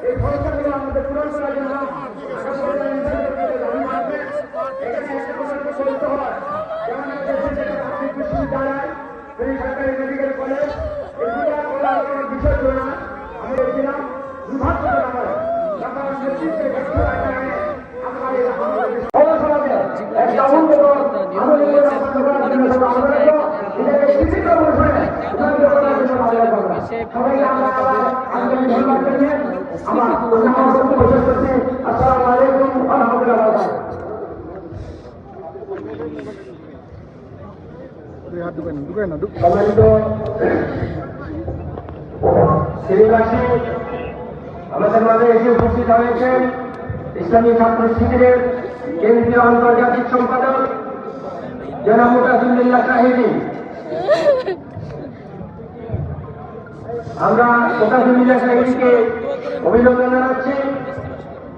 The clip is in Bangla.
এই ভরসাগুলো আমাদের পূরণ করার জন্য চলতে হয়। যেমন বিশ্ববিদ্যালয়, সরকারি মেডিকেল কলেজ, এগুলো বিষয় ছিল না। আমি বলছিলাম দুর্ভাগ্য আমাদের মাঝে এসে উপস্থিত হয়েছেন ইসলামী ছাত্র শিবিরের কেন্দ্রীয় আন্তর্জাতিক সম্পাদক জনাব মুতাসিমুল্লাহ সাহিদি। আমরা মুতাসিমুল্লাহ সাহিদিকে অভিনন্দন জানাচ্ছি।